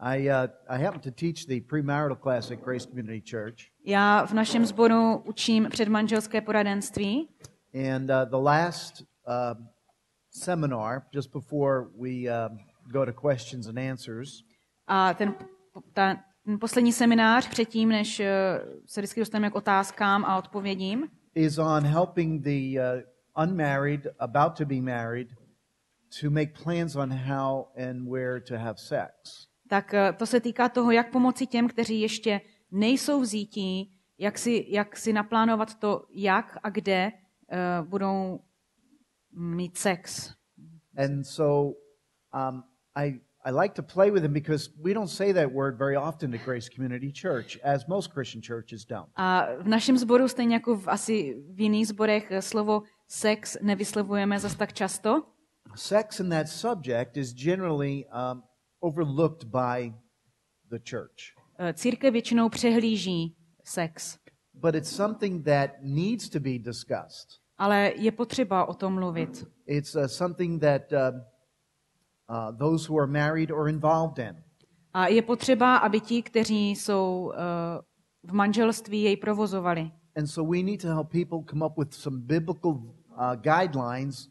I happen to teach the premarital class at Grace Community Church. Já v našem sboru učím předmanželské poradenství. And the last seminar, just before we go to questions and answers, A ten poslední seminář předtím, než se vždycky dostaneme k otázkám a odpovědím, is on helping the unmarried, about to be married, to make plans on how and where to have sex. Tak to se týká toho, jak pomoci těm, kteří ještě nejsou vzítí, jak si naplánovat to, jak a kde budou mít sex. And so I like to play with them because we don't say that word very often at Grace Community Church, as most Christian churches don't. A v našem sboru, stejně jako asi v jiných sborech, slovo sex nevyslovujeme zas tak často. Sex in that subject is generally overlooked by the church. Církev většinou přehlíží sex. But it's something that needs to be discussed. Ale je potřeba o tom mluvit. It's something that those who are married are involved in. A je potřeba, aby ti, kteří jsou v manželství, jej provozovali. And so we need to help people come up with some biblical guidelines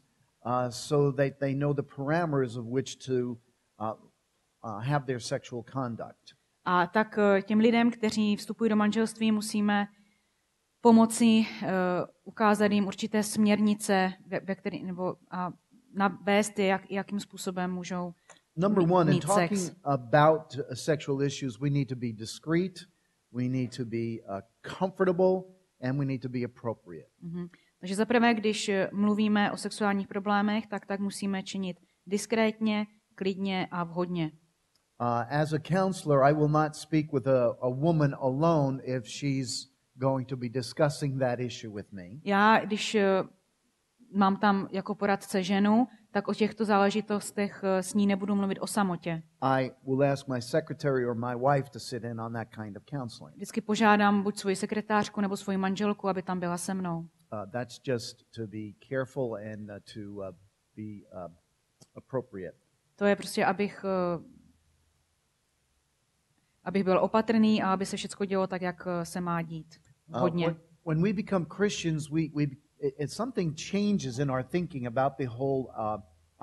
so that they know the parameters of which to have their sexual conduct. A tak těm lidem, kteří vstupují do manželství, musíme pomoci ukázat jim určité směrnice, navést je, jakým způsobem můžou Number one, in mít talking sex. about sexual issues, we need to be discreet, we need to be comfortable, and we need to be appropriate. Takže zaprvé, když mluvíme o sexuálních problémech, tak musíme činit diskrétně, klidně a vhodně. As a counselor, I will not speak with a woman alone if she's going to be discussing that issue with me. Já, když mám tam jako poradce ženu, tak o těchto záležitostech s ní nebudu mluvit o samotě. I will ask my secretary or my wife to sit in on that kind of counseling. Vždycky požádám buď svoji sekretářku nebo svoji manželku, aby tam byla se mnou. That's just to be careful and to be appropriate. To je prostě, abych byl opatrný a aby se všechno dělo tak, jak se má dít. Hodně. When we become Christians, something changes in our thinking about the whole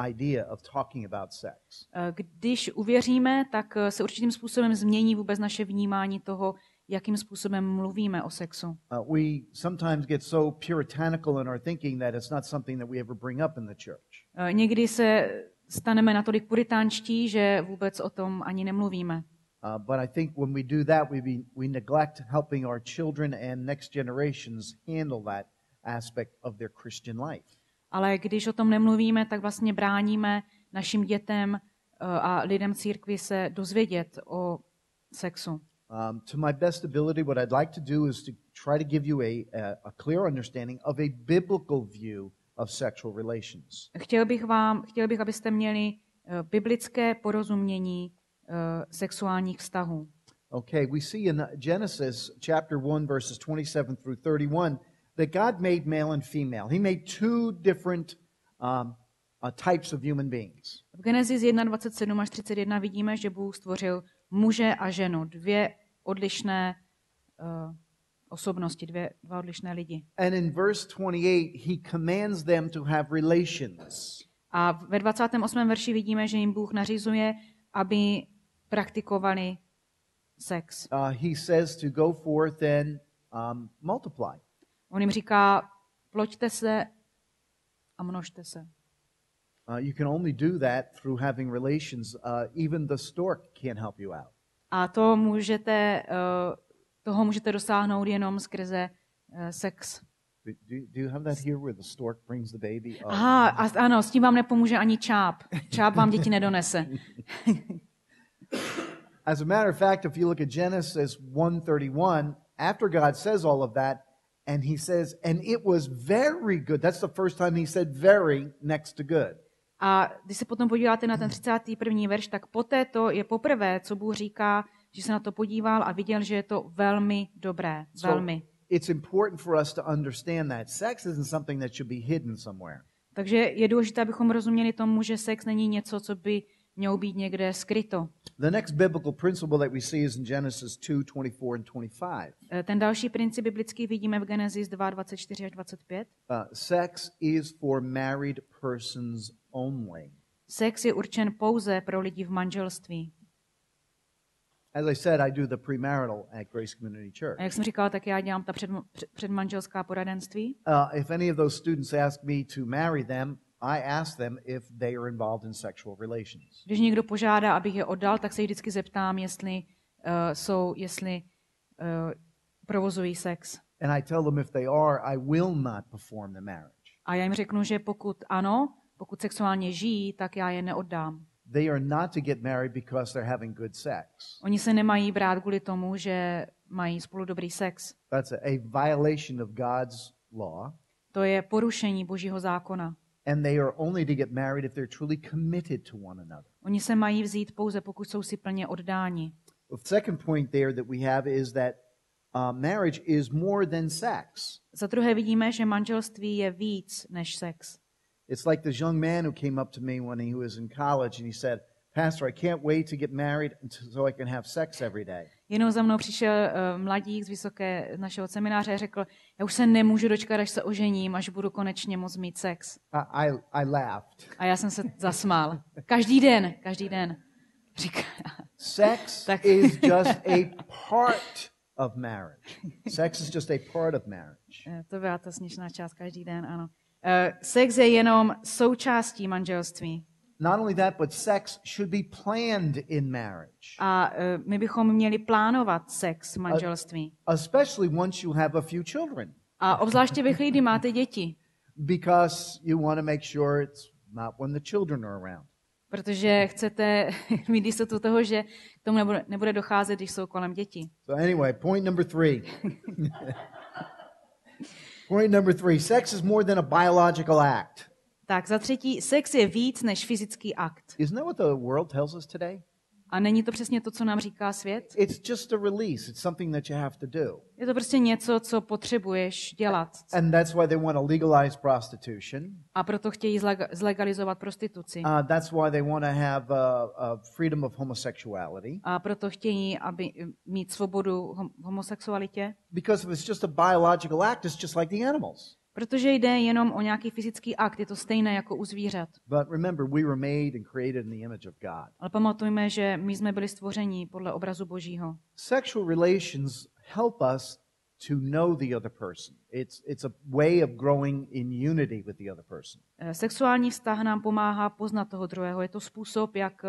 idea of talking about sex. Když uvěříme, tak se určitým způsobem změní vůbec naše vnímání toho, jakým způsobem mluvíme o sexu. We sometimes get so puritanical in our thinking that it's not something that we ever bring up in the church. Někdy se staneme natolik puritánští, že vůbec o tom ani nemluvíme. But I think when we do that, we neglect helping our children and next generations handle that aspect of their Christian life. Ale když o tom nemluvíme, tak vlastně bráníme našim dětem a lidem církvi se dozvědět o sexu. To my best ability, what I'd like to do is to try to give you a clear understanding of a biblical view of sexual relations. Chtěl bych, abyste měli biblické porozumění sexuálních vztahů. Okay, we see in Genesis chapter 1 verses 27 through 31 that God made male and female. He made two different types of human beings. V Genesis 1:27 až 31 vidíme, že Bůh stvořil muže a ženu, dvě odlišné osobnosti, dva odlišné lidi. And in verse 28 he commands them to have relations. A ve 28. verši vidíme, že jim Bůh nařizuje, aby praktikovali sex. He says to go forth and multiply. On jim říká, ploďte se a množte se. You can only do that through having relations. Even the stork can't help you out. A toho můžete dosáhnout jenom skrze sex. Do you have that here where the stork brings the baby? Aha, ano, s tím vám nepomůže ani čáp. Čáp vám děti nedonese. As a matter of fact, if you look at Genesis 1:31, after God says all of that, and he says, and it was very good. That's the first time he said very next to good. A když se potom podíváte na ten 31. verš, tak poté to je poprvé, co Bůh říká, že se na to podíval a viděl, že je to velmi dobré. Velmi. It's important for us to understand that sex isn't something that should be hidden somewhere. Takže je důležité, abychom rozuměli tomu, že sex není něco, co by mělo být někde skryto. The next biblical principle that we see is in Genesis 2:24 and 25. Ten další princip biblický vidíme v Genesis 2:24 až 25. Sex is for married persons only. Sex je určen pouze pro lidi v manželství. As I said, I do the premarital at Grace Community Church. A jak jsem říkal, tak já dělám ta předmanželská poradenství. If any of those students ask me to marry them, I ask them if they are involved in sexual relations. Když někdo požádá, abych je oddal, tak se jich vždycky zeptám, jestli provozují sex. And I tell them if they are, I will not perform the marriage. A já jim řeknu, že pokud sexuálně žijí, tak já je neoddám. They are not to get married because they're having good sex. Oni se nemají brát kvůli tomu, že mají spolu dobrý sex. That's a violation of God's law. To je porušení Božího zákona. And they are only to get married if they're truly committed to one another. Oni se mají vzít pouze, pokud jsou si plně oddáni. The second point there that we have is that marriage is more than sex. Za druhé vidíme, že manželství je víc než sex. It's like this young man who came up to me when he was in college and he said, "Pastor, I can't wait to get married so I can have sex every day." Jenom za mnou přišel mladík z našeho semináře a řekl, já už se nemůžu dočkat, až se ožením, až budu konečně moct mít sex. I laughed. A já jsem se zasmál. Každý den. Říká. Sex is just a part of marriage. Sex is just a part of marriage. To byla ta směšná část každý den, ano. Sex je jenom součástí manželství. Not only that, but sex should be planned in marriage. A my bychom měli plánovat sex v manželství. Especially once you have a few children. A obzvláště ve chvíli, kdy máte děti. Because you want to make sure it's not when the children are around. Protože chcete mít jistotu toho, že k tomu nebude docházet, když jsou kolem děti. So anyway, point number 3. Point number 3. Sex is more than a biological act. Tak, za třetí, sex je víc než fyzický akt. Isn't that what the world tells us today? A není to přesně to, co nám říká svět? It's just a release. It's something that you have to do. Je to prostě něco, co potřebuješ dělat. And that's why they want to legalize prostitution. A proto chtějí zlegalizovat prostituci. That's why they want to have freedom of homosexuality. A proto chtějí, aby mít svobodu v homosexualitě. Because if it's just a biological act, it's just like the animals. Protože jde jenom o nějaký fyzický akt, je to stejné jako u zvířat. But remember, we were made and created in the image of God. Ale pamatujme, že my jsme byli stvořeni podle obrazu Božího. Sexual relations help us to know the other person. It's a way of growing in unity with the other person. Sexuální vztah nám pomáhá poznat toho druhého. Je to způsob, jak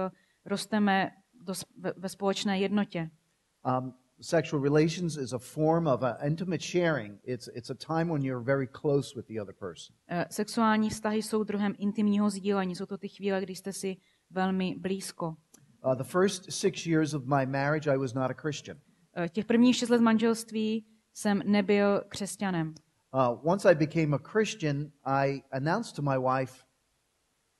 rosteme ve společné jednotě. Sexual relations is a form of intimate sharing. It's a time when you're very close with the other person. Sexuální vztahy jsou druhem intimního sdílení. Jsou to ty chvíle, kdy jste si velmi blízko. The first 6 years of my marriage, I was not a Christian. Těch prvních 6 let manželství jsem nebyl křesťanem. Once I became a Christian, I announced to my wife,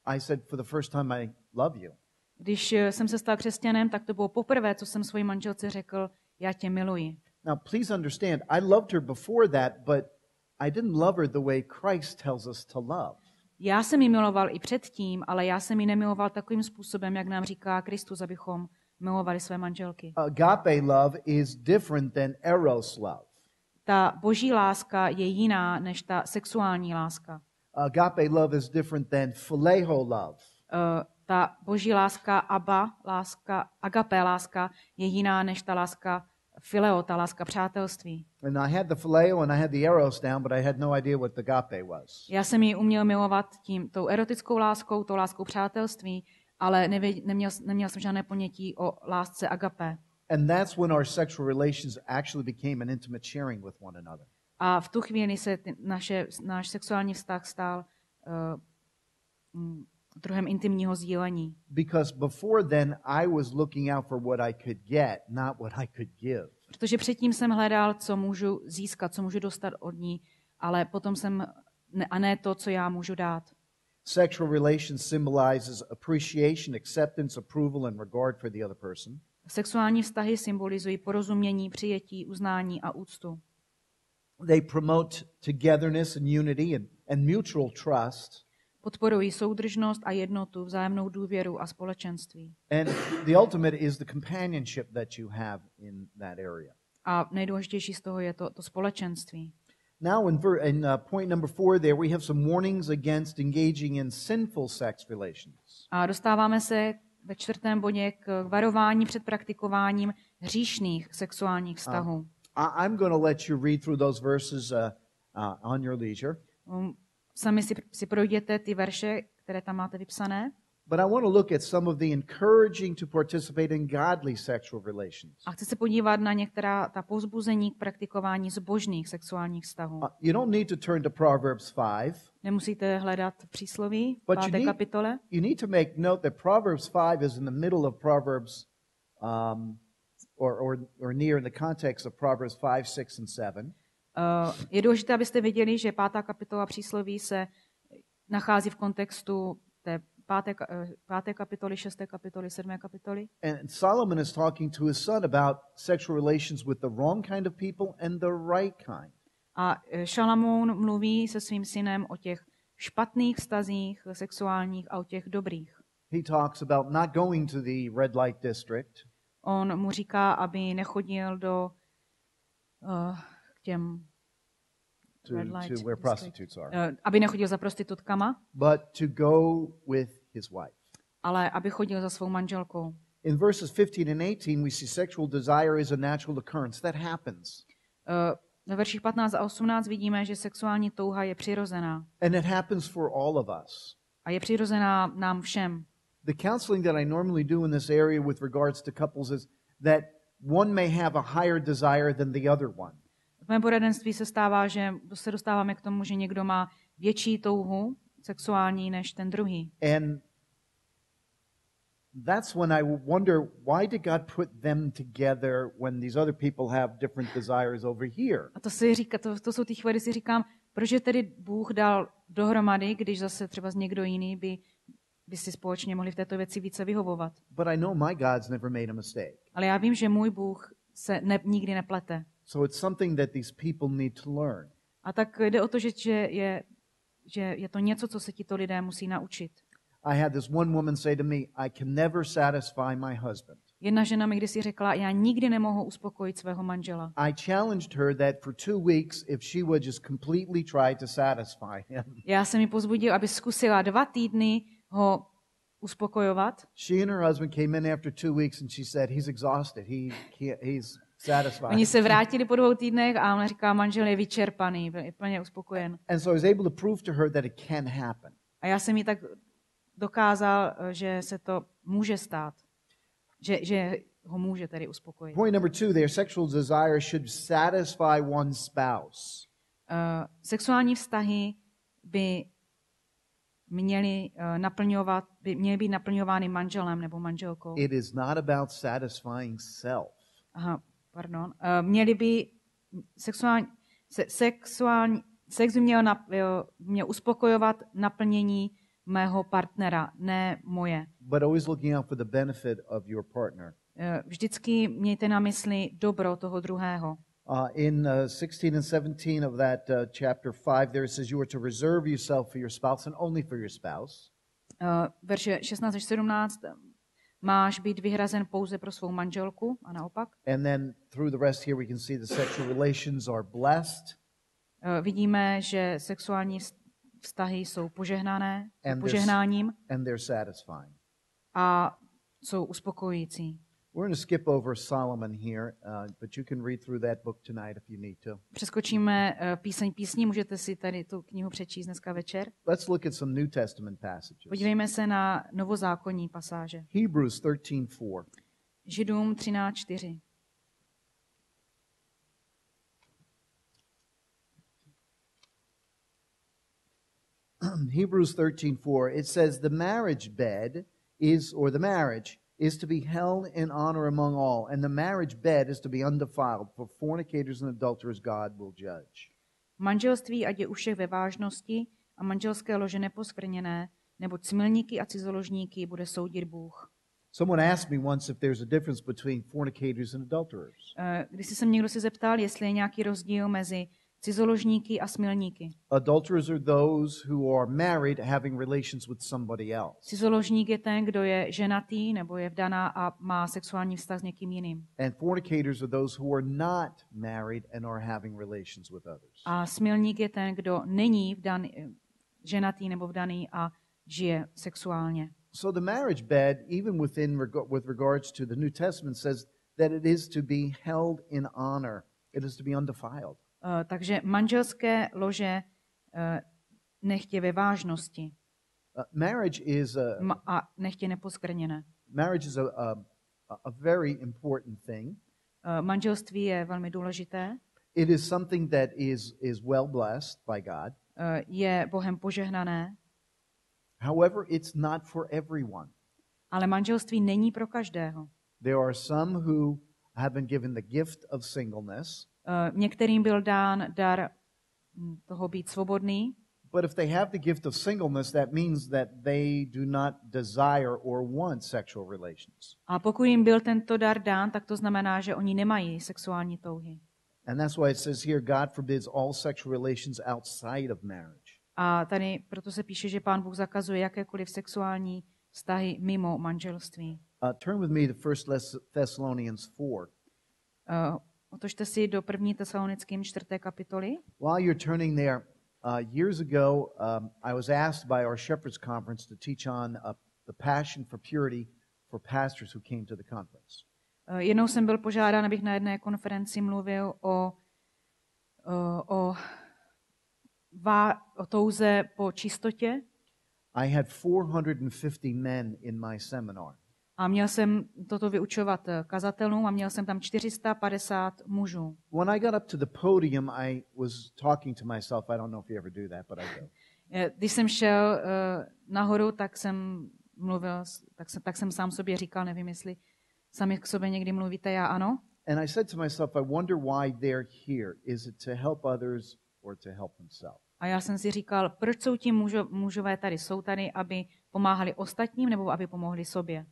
I said for the first time, I love you. Když jsem se stal křesťanem, tak to bylo poprvé, co jsem svojí manželce řekl, já tě miluji. Now, please understand, I loved her before that, but I didn't love her the way Christ tells us to love. Já jsem ji miloval i předtím, ale já jsem ji nemiloval takovým způsobem, jak nám říká Kristus, abychom milovali své manželky. Agape love is different than eros love. Ta boží láska je jiná než ta sexuální láska. Agape love is different than phileo love. Ta boží láska, agape láska je jiná než ta láska phileo, ta láska přátelství. And I had the phileo and I had the eros down, but I had no idea what agape was. Já jsem ji uměl milovat tou erotickou láskou, tou láskou přátelství, ale neměl jsem žádné ponětí o lásce agape. And that's when our sexual relations actually became an intimate sharing with one another. A v tu chvíli se náš sexuální vztah stal druhem intimního sdílení. Because before then I was looking out for what I could get, not what I could give. Protože předtím jsem hledal, co můžu získat, co můžu dostat od ní, ale potom a ne to, co já můžu dát. Sexual relations symbolizes appreciation, acceptance, approval and regard for the other person. Sexuální vztahy symbolizují porozumění, přijetí, uznání a úctu. They promote togetherness and unity and mutual trust. podporují soudržnost a jednotu, vzájemnou důvěru a společenství. And the ultimate is the companionship that you have in that area. A nejdůležitější z toho je to společenství. Now in point number 4 there we have some warnings against engaging in sinful sex relations. A dostáváme se ve 4. bodě k varování před praktikováním hříšných sexuálních vztahů. I'm going to let you read through those verses on your leisure. Sami si projděte ty verše, které tam máte vypsané. But I want to look at some of the encouraging to participate in godly sexual relations. A chci se podívat na některá ta povzbuzení k praktikování zbožných sexuálních vztahů. You don't need to turn to Proverbs 5. Nemusíte hledat přísloví But v 5. kapitole. you need to make note that Proverbs 5 is in the middle of Proverbs, or near in the context of Proverbs 5, 6, and 7. Je důležité, abyste věděli, že 5. kapitola přísloví se nachází v kontextu té 5. kapitoly, 6. kapitoly, 7. kapitoly. And Solomon is talking to his son about sexual relations with the wrong kind of people and the right kind. A Šalamoun mluví se svým synem o těch špatných vztazích sexuálních a o těch dobrých. He talks about not going to the red light district. On mu říká, aby nechodil do k těm To where prostitutes are. Aby nechodil za prostitutkama, But to go with his wife. ale aby chodil za svou manželkou. In verses 15 and 18 we see sexual desire is a natural occurrence. That happens. Ve verších 15 a 18 vidíme, že sexuální touha je přirozená. And it happens for all of us. A je přirozená nám všem. The counseling that I normally do in this area with regards to couples is that one may have a higher desire than the other one. V mém poradenství se stává, že se dostáváme k tomu, že někdo má větší touhu sexuální než ten druhý. And that's when I wonder, why did God put them together when these other people have different desires over here? A to jsou ty chvíle, kdy si říkám, proč je tedy Bůh dal dohromady, když zase třeba někdo jiný by si společně mohli v této věci více vyhovovat. But I know my God's never made a mistake. Ale já vím, že můj Bůh se nikdy neplete. So it's something that these people need to learn. A tak jde o to, že je to něco, co se tito lidé musí naučit. I had this one woman say to me, I can never satisfy my husband. Jedna žena mi kdysi řekla, já nikdy nemohu uspokojit svého manžela. I challenged her that for 2 weeks, if she would just completely try to satisfy him. Já jsem ji povzbudil, aby zkusila 2 týdny ho uspokojovat. She and her husband came in after 2 weeks and she said, he's exhausted. He's satisfied. Oni se vrátili po 2 týdnech a ona říká, manžel je vyčerpaný, je plně uspokojen. And so I was able to prove to her that it can happen. A já jsem jí tak dokázal, že se to může stát. Že ho může tedy uspokojit. Point number 2, their sexual desire should satisfy one's spouse. Sexuální vztahy by měly být naplňovány manželem nebo manželkou. It is not about satisfying self. Měly by sex by měl uspokojovat naplnění mého partnera, ne moje. But always looking out for the benefit of your partner. Vždycky mějte na mysli dobro toho druhého. In 16 and 17 of that chapter 5, there it says you are to reserve yourself for your spouse and only for your spouse. Verše 16 až 17 máš být vyhrazen pouze pro svou manželku a naopak. And then through the rest here we can see the sexual relations are blessed. Vidíme, že sexuální vztahy jsou požehnané, požehnáním and they're satisfying. A jsou uspokojující. We're going to skip over Solomon here, but you can read through that book tonight if you need to. Přeskočíme píseň písní, můžete si tady tu knihu přečíst dneska večer. Let's look at some New Testament passages. Podívejme se na novozákonní pasáže. Hebrews 13:4. Židům 13:4. Hebrews 13:4. It says the marriage bed is, or the marriage is to be held in honor among all, and the marriage bed is to be undefiled, for fornicators and adulterers God will judge. Manželství ať je u všech ve vážnosti a manželské lože neposkvrněné, neboť smilníky a cizoložníky bude soudit Bůh. Someone asked me once if there's a difference between fornicators and adulterers. Když jsem někdo si zeptal, jestli je nějaký rozdíl mezi cizoložníky a smilníky. Adulterers are those who are married having relations with somebody else. Cizoložník je ten, kdo je ženatý nebo je vdaná a má sexuální vztah s někým jiným. And fornicators are those who are not married and are having relations with others. A smilník je ten, kdo není ženatý nebo vdaný a žije sexuálně. So the marriage bed, even with regards to the New Testament, says that it is to be held in honor. It is to be undefiled. Takže manželské lože nechtě ve vážnosti. Marriage is a nechtě neposkrněné. marriage is a very important thing. Manželství je velmi důležité. It is something that is well blessed by God. Je Bohem požehnané. However, it's not for everyone. Ale manželství není pro každého. There are some who have been given the gift of singleness. Některým byl dán dar toho být svobodný. But if they have the gift of singleness, that means that they do not desire or want sexual relations. A pokud jim byl tento dar dán, tak to znamená, že oni nemají sexuální touhy. And that's why it says here, God forbids all sexual relations outside of marriage. A tady proto se píše, že Pán Bůh zakazuje jakékoliv sexuální vztahy mimo manželství. Turn with me to 1 Thessalonians 4. Otočte si do 1. Tesalonickým 4. kapitoly. While you're turning there, years ago, I was asked by our Shepherds Conference to teach on the passion for purity for pastors who came to the conference. Jednou jsem byl požádán, abych na jedné konferenci mluvil o touze po čistotě. I had 450 men in my seminar. A měl jsem toto vyučovat kazatelům a měl jsem tam 450 mužů. When I got up to the podium, I was talking to myself. I don't know if you ever do that, but I do. Když jsem šel nahoru, tak jsem mluvil, tak jsem sám sobě říkal, nevím, jestli sami k sobě někdy mluvíte, já ano. And I said to myself, I wonder why they're here. Is it to help others or to help themselves? A já jsem si říkal, proč jsou ti mužové tady? Jsou tady, aby pomáhali ostatním nebo aby pomohli sobě?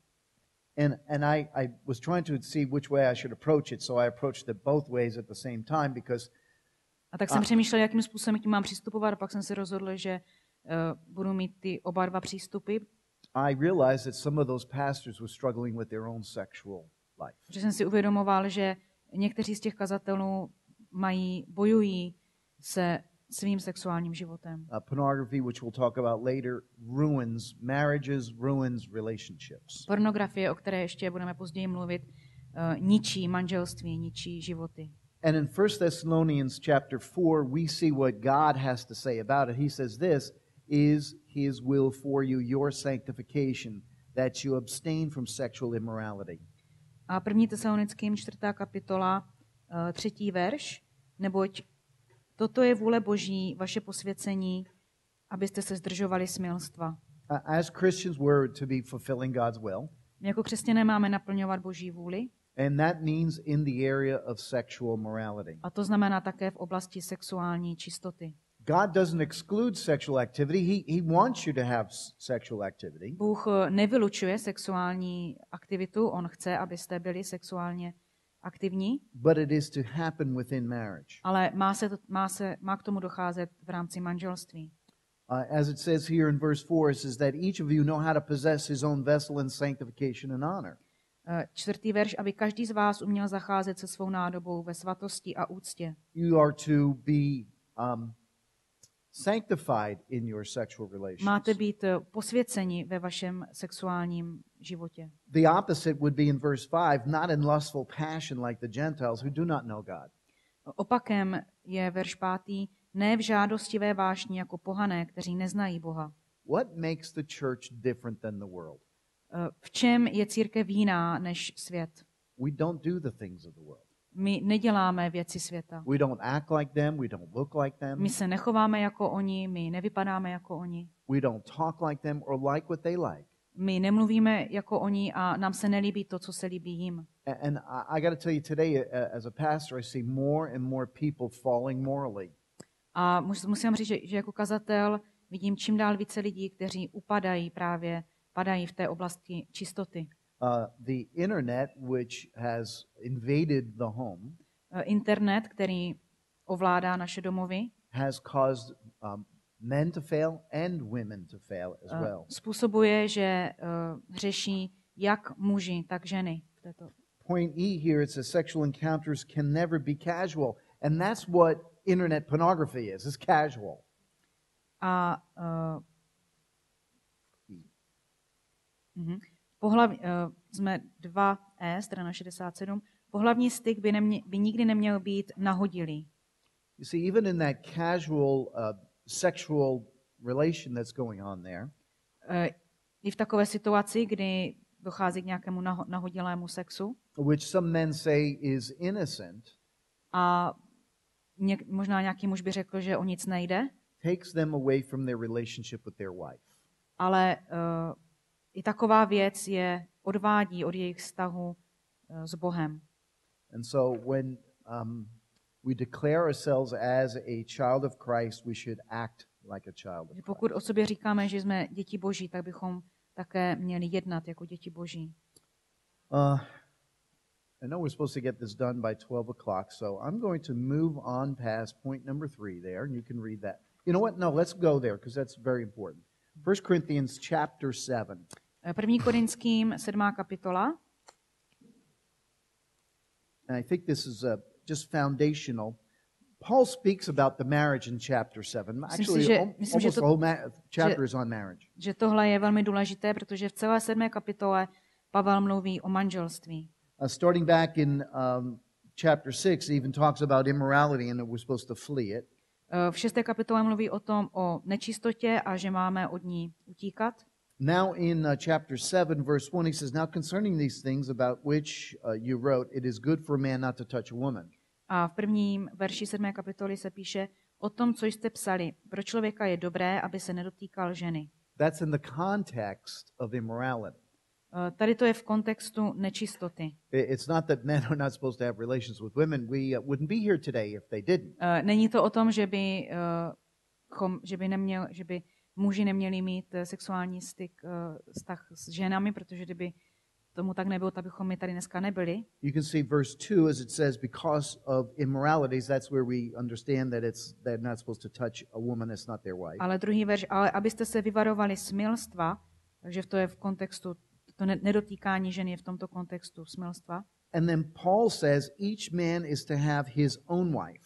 And I was trying to see which way I should approach it, so I approached it both ways at the same time because a tak jsem přemýšlel, jakým způsobem k tím mám přistupovat, a pak jsem si rozhodl, že budu mít ty oba dva přístupy. I realized that some of those pastors were struggling with their own sexual life. Že jsem si uvědomoval, že někteří z těch kazatelů bojují se svým sexuálním životem. Pornography, which we'll talk about later, ruins marriages, ruins relationships. Pornografie, o které ještě budeme později mluvit, ničí manželství, ničí životy. And in 1 Thessalonians chapter 4, we see what God has to say about it. He says this is his will for you, your sanctification, that you abstain from sexual immorality. A 1. Tesalonickým 4. kapitola, 3. verš, neboť toto je vůle Boží, vaše posvěcení, abyste se zdržovali smilstva. As Christians, we're to be fulfilling God's will. My jako křesťané máme naplňovat Boží vůli. And that means in the area of sexual morality. A to znamená také v oblasti sexuální čistoty. God doesn't exclude sexual activity. He wants you to have sexual activity. Bůh nevylučuje sexuální aktivitu, on chce, abyste byli sexuálně aktivní. But it is to happen within marriage. Ale má k tomu docházet v rámci manželství. As it says here in verse 4, it says that each of you know how to possess his own vessel in sanctification and honor. 4. verš, aby každý z vás uměl zacházet se svou nádobou ve svatosti a úctě. You are to be sanctified in your sexual relations. Máte být posvěceni ve vašem sexuálním životě. The opposite would be in verse 5, not in lustful passion like the Gentiles who do not know God. Opakem je verš 5, ne v žádostivé vášni jako pohané, kteří neznají Boha. What makes the church different than the world? V čem je církev jiná než svět? We don't do the things of the world. My neděláme věci světa. We don't act like them, we don't look like them. My se nechováme jako oni, my nevypadáme jako oni. We don't talk like them or like what they like. My nemluvíme jako oni a nám se nelíbí to, co se líbí jim. And I got to tell you today, as a pastor, I see more and more people falling morally. A musím říct, že jako kazatel vidím čím dál více lidí, kteří padají v té oblasti čistoty. The internet, which has invaded the home, Internet, který ovládá naše domovy, has caused men to fail and women to fail as well. způsobuje, že hřeší jak muži, tak ženy. Point E here, it says sexual encounters can never be casual. And that's what internet pornography is. It's casual. A jsme 2E, strana 67. Pohlavní styk by nikdy neměl být nahodilý. You see, even in that casual sexual relation that's going on there, I v takové situaci, kdy dochází k nějakému nahodilému sexu, which some men say is innocent, a možná nějaký muž by řekl, že o nic nejde, takes them away from their relationship with their wife. Ale i taková věc je odvádí od jejich vztahu s Bohem. And so when we declare ourselves as a child of Christ, we should act like a child of Christ. Pokud o sobě říkáme, že jsme děti Boží, tak bychom také měli jednat jako děti Boží. I know we're supposed to get this done by 12 o'clock, so I'm going to move on past point number 3 there, and you can read that. You know what? No, let's go there, because that's very important. 1 Corinthians chapter 7. 1. Korinským 7. kapitola. And I think this is just foundational. Paul speaks about the marriage in chapter 7. Actually, almost the whole chapter is on marriage. Že tohle je velmi důležité, protože v celé 7. kapitole Pavel mluví o manželství. Starting back in chapter 6, even talks about immorality and that we're supposed to flee it. V 6. kapitole mluví o tom, o nečistotě a že máme od ní utíkat. Now in chapter 7, verse 1, he says, Now concerning these things about which you wrote, it is good for a man not to touch a woman. A v prvním verši 7. kapitoly se píše o tom, co jste psali. Pro člověka je dobré, aby se nedotýkal ženy. That's in the context of immorality. Tady to je v kontextu nečistoty. It's not that men are not supposed to have relations with women. We wouldn't be here today if they didn't. Není to o tom, že by muži neměli mít sexuální vztah s ženami, protože kdyby tomu tak nebylo, tak bychom my tady dneska nebyli. You can see verse 2 as it says, because of immoralities, that's where we understand that they're not supposed to touch a woman that's not their wife. Ale druhý verš, ale abyste se vyvarovali smilstva, takže to je v kontextu, to nedotýkání ženy je v tomto kontextu smilstva. And then Paul says each man is to have his own wife.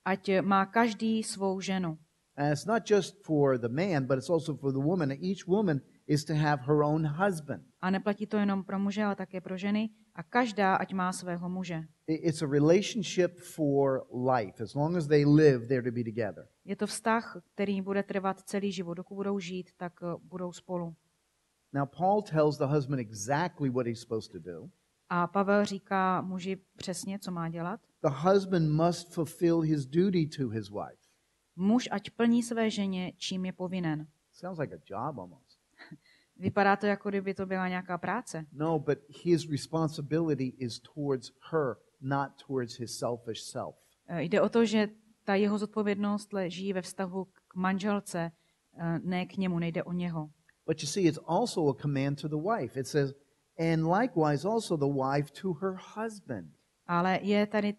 Ať má každý svou ženu. And it's not just for the man, but it's also for the woman. Each woman is to have her own husband. A neplatí to jenom pro muže, ale také pro ženy. A každá, ať má svého muže. It's a relationship for life. As long as they live, they're to be together. Je to vztah, který bude trvat celý život. Dokud budou žít, tak budou spolu. Now Paul tells the husband exactly what he's supposed to do. A Pavel říká muži přesně, co má dělat. The husband must fulfill his duty to his wife. Muž ať plní své ženě, čím je povinen. Sounds like a job almost. Vypadá to, jako kdyby to byla nějaká práce. No, but his responsibility is towards her, not towards his selfish self. Jde o to, že ta jeho zodpovědnost leží ve vztahu k manželce, ne k němu, nejde o něho. But you see, it's also a command to the wife. It says, and likewise also the wife to her husband. Ale je tady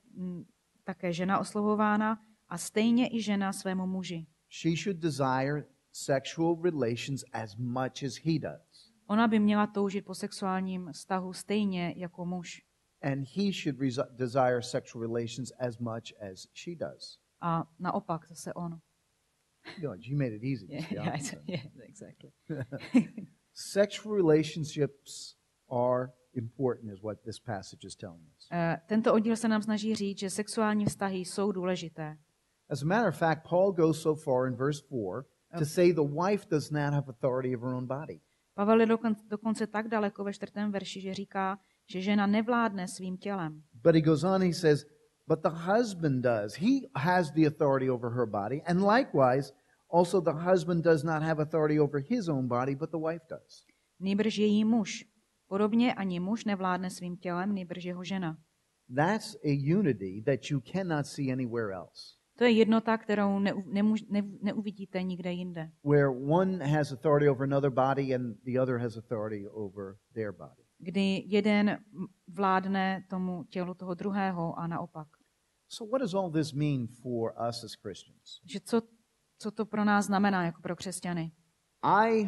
také žena oslovována a stejně i žena svému muži. She should desire sexual relations as much as he does. Ona by měla toužit po sexuálním vztahu stejně jako muž. And he should desire sexual relations as much as she does. A naopak zase on. God, you made it easy. Yeah, exactly. Sexual relationships are important, is what this passage is telling us. Tento oddíl se nám snaží říct, že sexuální vztahy jsou důležité. As a matter of fact, Paul goes so far in verse 4 to say the wife does not have authority over her own body. Pavel je dokonce tak daleko ve 4. verši, že říká, že žena nevládne svým tělem. But he goes on, he says, but the husband does. He has the authority over her body, and likewise, also the husband does not have authority over his own body, but the wife does. Nýbrž její muž. Podobně ani muž nevládne svým tělem, nýbrž jeho žena. That's a unity that you cannot see anywhere else. To je jednota, kterou neuvidíte nikde jinde. Where one has authority over another body and the other has authority over their body. Kdy jeden vládne tomu tělu toho druhého a naopak. So what does all this mean for us as Christians? Že co to pro nás znamená jako pro křesťany?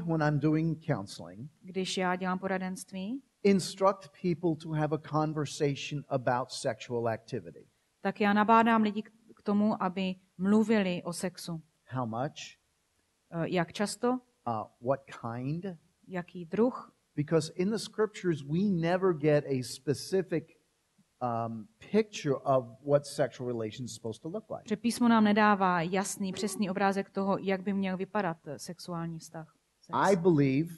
When I'm doing counseling, Když já dělám poradenství, instruct people to have a conversation about sexual activity. tak já nabádám lidi k tomu, aby mluvili o sexu. How much? Jak často? What kind? Jaký druh? Because in the scriptures we never get a specific picture of what sexual relations is supposed to look like. Že písmo nám nedává jasný, přesný obrázek toho, jak by měl vypadat sexuální vztah. Sex. I believe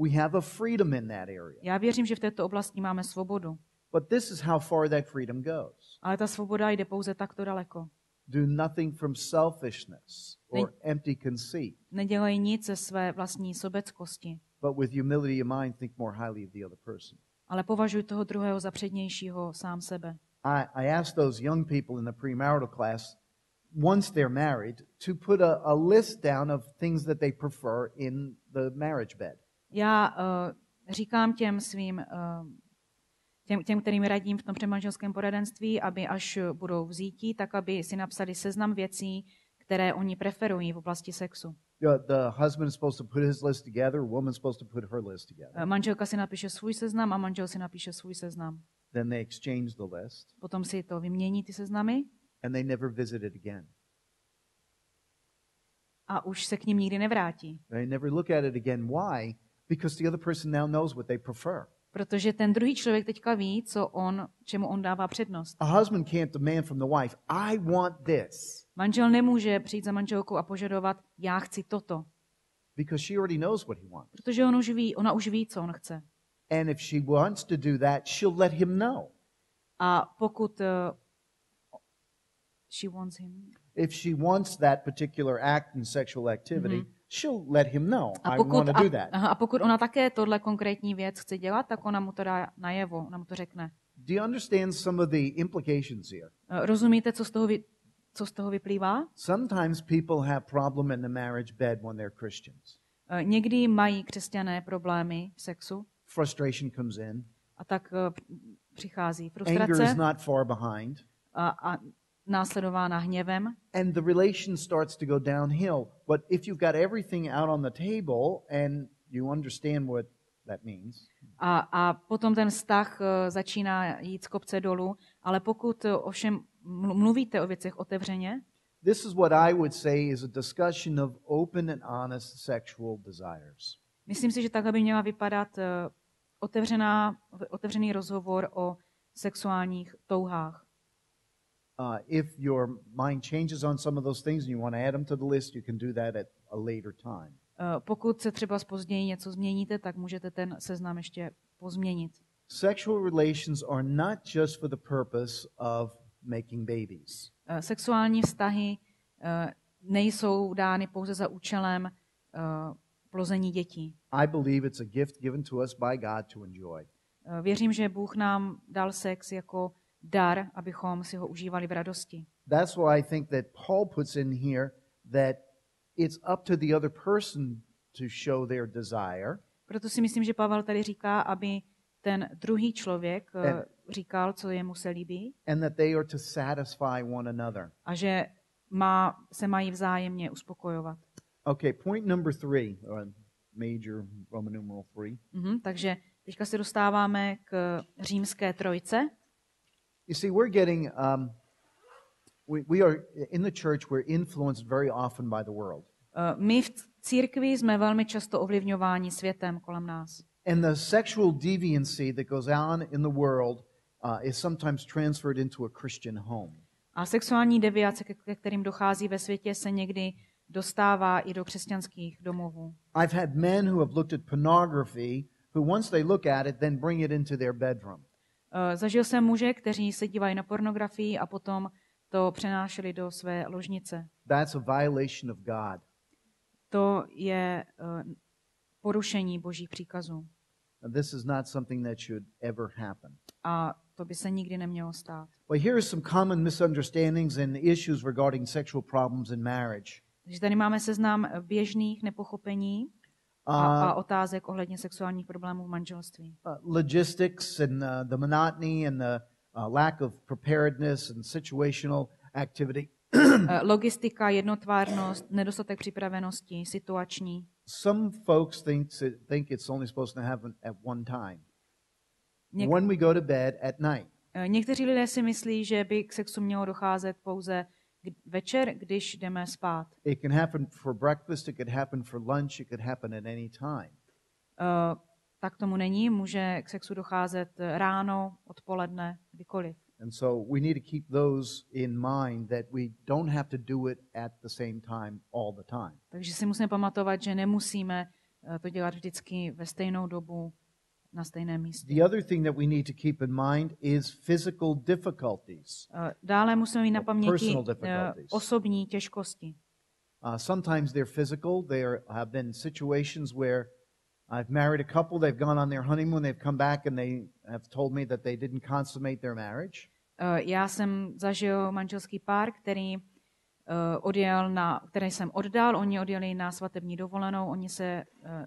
we have a freedom in that area. Já věřím, že v této oblasti máme svobodu. But this is how far that freedom goes. Ale ta svoboda jde pouze takto daleko. Do nothing from selfishness or empty conceit, Nedělej nic ze své vlastní sobeckosti, but with humility of mind think more highly of the other person. ale považuj toho druhého za přednějšího sám sebe. I asked those young people in the premarital class, once they're married, to put a list down of things that they prefer in the marriage bed. Já říkám těm svým, těm, kterým radím v tom předmanželském poradenství, aby až budou vzítí, tak aby si napsali seznam věcí, které oni preferují v oblasti sexu. The husband is supposed to put his list together, a woman's supposed to put her list together. Manželka si napíše svůj seznam a manžel si napíše svůj seznam. Then they exchange the list, Potom si to vymění ty seznamy and they never visit it again. a už se k ním nikdy nevrátí. They never look at it again. Why? Because the other person now knows what they prefer. Protože ten druhý člověk teďka ví, čemu on dává přednost. A husband can't demand from the wife, I want this. Manžel nemůže přijít za manželkou a požadovat, já chci toto. Because she already knows what he wants. Protože ona už ví, co on chce. And if she wants to do that, she'll let him know. A pokud she wants him. If she wants that particular act in sexual activity, she'll let him know. I want to do that. A pokud ona také tohle konkrétní věc chce dělat, tak ona mu to dá najevo, ona mu to řekne. Do you understand some of the implications here? Rozumíte, co z toho vyplývá? Sometimes people have problem in the marriage bed when they're Christians. Někdy mají křesťané problémy v sexu. Frustration comes in. A tak přichází Anger is frustrace not far behind. a následována hněvem. And the relation starts to go downhill. But if you've got everything out on the table and you understand what that means. A potom ten vztah začíná jít z kopce dolů, ale pokud ovšem mluvíte o věcech otevřeně, This is what I would say is a discussion of open and honest sexual desires. myslím si, že takhle by měla vypadat otevřený rozhovor o sexuálních touhách. If your mind changes on some of those things and you want to add them to the list, you can do that at a later time. Pokud se třeba později něco změníte, tak můžete ten seznam ještě pozměnit. Sexual relations are not just for the purpose of making babies. Sexuální vztahy nejsou dány pouze za účelem plození dětí. I believe it's a gift given to us by God to enjoy. Věřím, že Bůh nám dal sex jako dar, abychom si ho užívali v radosti. That's why I think that Paul puts in here that it's up to the other person to show their desire. Proto si myslím, že Pavel tady říká, aby ten druhý člověk říkal, co jemu se líbí. And that they are to satisfy one another. A že se mají vzájemně uspokojovat. Okay, point number 3, major Roman numeral 3. Takže teďka se dostáváme k římské trojce. You see, we're getting, we are, in the church, we're influenced very often by the world. My v církvi jsme velmi často ovlivňováni světem kolem nás. And the sexual deviancy that goes on in the world is sometimes transferred into a Christian home. A sexuální deviace, ke kterým dochází ve světě, se někdy dostává i do křesťanských domovů. I've had men who have looked at pornography who once they look at it, then bring it into their bedroom. Zažil jsem muže, kteří se dívají na pornografii a potom to přenášeli do své ložnice. That's a violation of God. To je porušení Božích příkazů. And this is not something that should ever happen. A to by se nikdy nemělo stát. Well, here are some common misunderstandings and issues regarding sexual problems in marriage. Takže tady máme seznam běžných nepochopení a otázek ohledně sexuálních problémů v manželství. Logistics and the monotony and the lack of preparedness and situational activity. Logistika, jednotvárnost, nedostatek připravenosti, situační. Some folks think it's only supposed to happen at one time. When we go to bed at night. Někteří lidé si myslí, že by k sexu mělo docházet pouze večer, když jdeme spát. It can happen for breakfast, it could happen for lunch, it could happen at any time. Tak tomu není, může k sexu docházet ráno, odpoledne, kdykoliv. And so we need to keep those in mind that we don't have to do it at the same time all the time. Takže si musíme pamatovat, že nemusíme to dělat vždycky ve stejnou dobu na stejném místě. The other thing that we need to keep in mind is physical difficulties. Dále musíme mít na paměti osobní těžkosti. Sometimes they're physical. There have been situations where I've married a couple, they've gone on their honeymoon, they've come back and they have told me that they didn't consummate their marriage. Já jsem zažil manželský pár, který jsem oddal, oni odjeli na svatební dovolenou,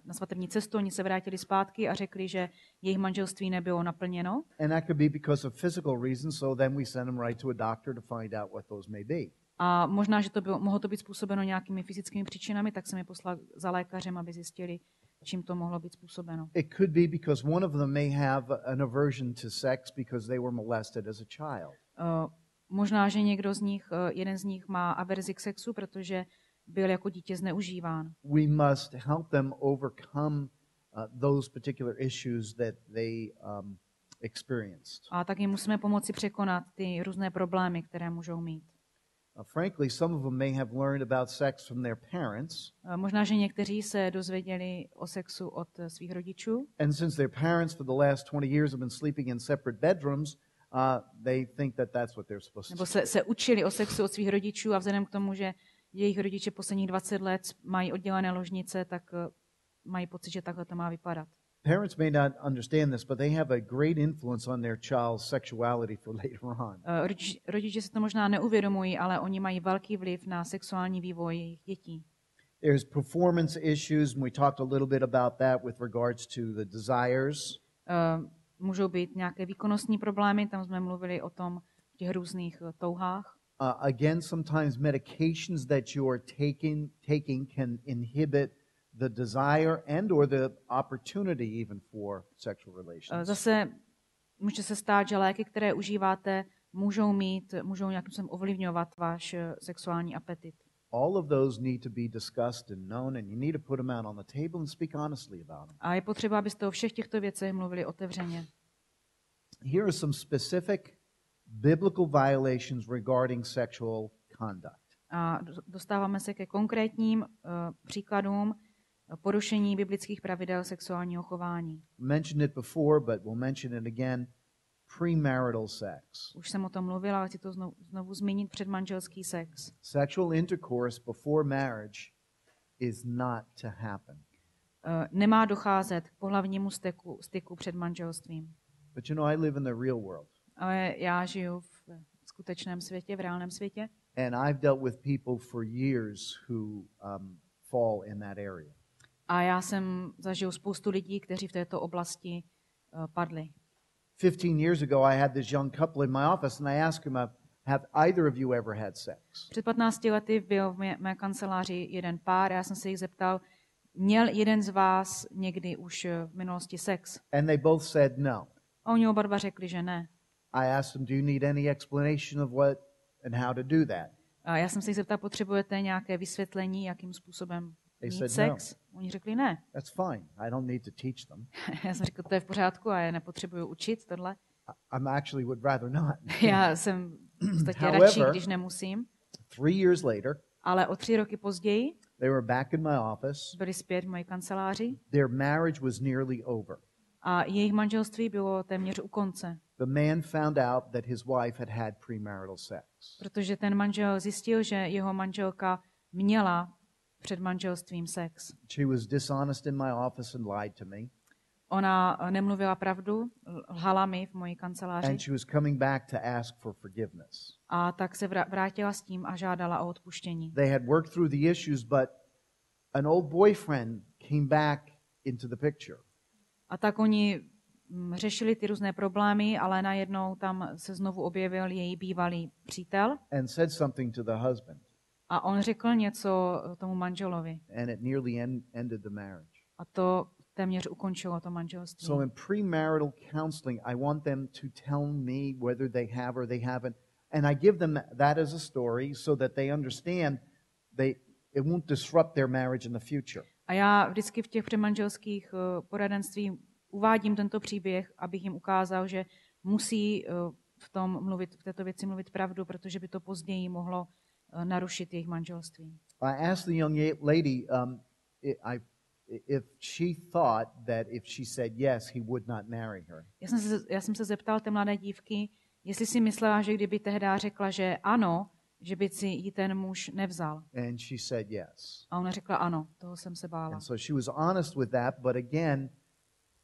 na svatební cestu, oni se vrátili zpátky a řekli, že jejich manželství nebylo naplněno. And that could be because of physical reasons, so then we send them right to a doctor to find out what those may be. A možná, že mohlo to být způsobeno nějakými fyzickými příčinami, tak jsem je poslal za lékařem, aby zjistili, čím to mohlo být způsobeno. It could be because one of them may have an aversion to sex because they were molested as a child. Možná, že jeden z nich má averzi k sexu, protože byl jako dítě zneužíván. We must help them overcome those particular issues that they experienced. A taky musíme pomoci překonat ty různé problémy, které můžou mít. Frankly, some of them may have learned about sex from their parents. Možná, že někteří se dozvěděli o sexu od svých rodičů. And since their parents for the last 20 years have been sleeping in separate bedrooms, they think that that's what they're supposed to do. Nebo se učili o sexu od svých rodičů a vzhledem k tomu, že jejich rodiče posledních 20 let mají oddělené ložnice, tak mají pocit, že takhle to má vypadat. Parents may not understand this, but they have a great influence on their child's sexuality for later on. Rodiče si to možná neuvědomují, ale oni mají velký vliv na sexuální vývoj jejich dětí. There's performance issues, and we talked a little bit about that with regards to the desires. Můžou být nějaké výkonnostní problémy, tam jsme mluvili o tom v těch různých touhách. Again, sometimes medications that you are taking can inhibit the desire and or the opportunity even for sexual relations. Zase může se stát, že léky, které užíváte, můžou nějakým způsobem ovlivňovat váš sexuální apetit. All of those need to be discussed and known, and you need to put them out on the table and speak honestly about them. A je potřeba, abyste o všech těchto věcech mluvili otevřeně. Here are some specific biblical violations regarding sexual conduct. A dostáváme se ke konkrétním příkladům porušení biblických pravidel sexuálního chování. Mentioned it before, but we'll mention it again. Premarital sex. Už jsem o tom mluvila, ale chci to znovu zmínit, předmanželský sex. Sexual intercourse before marriage is not to happen. Nemá docházet k pohlavnímu styku před manželstvím. But you know, I live in the real world. Ale já žiju v skutečném světě, v reálném světě. And I've dealt with people for years who fall in that area. A já jsem zažil spoustu lidí, kteří v této oblasti padli. 15 years ago, I had this young couple in my office, and I asked them, have either of you ever had sex? Před 15 lety byl v mé kanceláři jeden pár a já jsem se jich zeptal, měl jeden z vás někdy už v minulosti sex? And they both said no. A oni oba dva řekli, že ne. I asked them, do you need any explanation of what and how to do that? A já jsem se jich zeptal, potřebujete nějaké vysvětlení, jakým způsobem mít sex? No. Oni řekli ne. That's fine. I don't need to teach them. Já jsem řekl, to je v pořádku a já nepotřebuju učit tohle. I actually would rather not. Já jsem v podstatě radši, když nemusím. 3 years later, ale o 3 roky později they were back in my office. Byli zpět v mojí kanceláři. Their marriage was nearly over. A jejich manželství bylo téměř u konce. The man found out that his wife had premarital sex. Protože ten manžel zjistil, že jeho manželka měla před manželstvím sex. She was dishonest in my office and lied to me. Ona nemluvila pravdu, lhala mi v mojí kanceláři. And she was coming back to ask for forgiveness. A tak se vrátila s tím a žádala o odpuštění. They had worked through the issues, but an old boyfriend came back into the picture. A tak oni řešili ty různé problémy, ale najednou tam se znovu objevil její bývalý přítel and said something to the husband. a on řekl něco tomu manželovi. And it nearly ended the marriage. A to téměř ukončilo to manželství. So in premarital counseling, I want them to tell me whether they have or they haven't. And I give them that as a story so that they understand it won't disrupt their marriage in the future. A já vždycky v těch předmanželských poradenství uvádím tento příběh, abych jim ukázal, že musí v této věci mluvit pravdu, protože by to později mohlo narušit jejich manželství. I asked the young lady if she thought that if she said yes, he would not marry her. Já jsem se zeptal té mladé dívky, jestli si myslela, že kdyby tehdy řekla, že ano, že by si ji ten muž nevzal. And she said yes. A ona řekla ano, toho jsem se bála. And so she was honest with that, but again,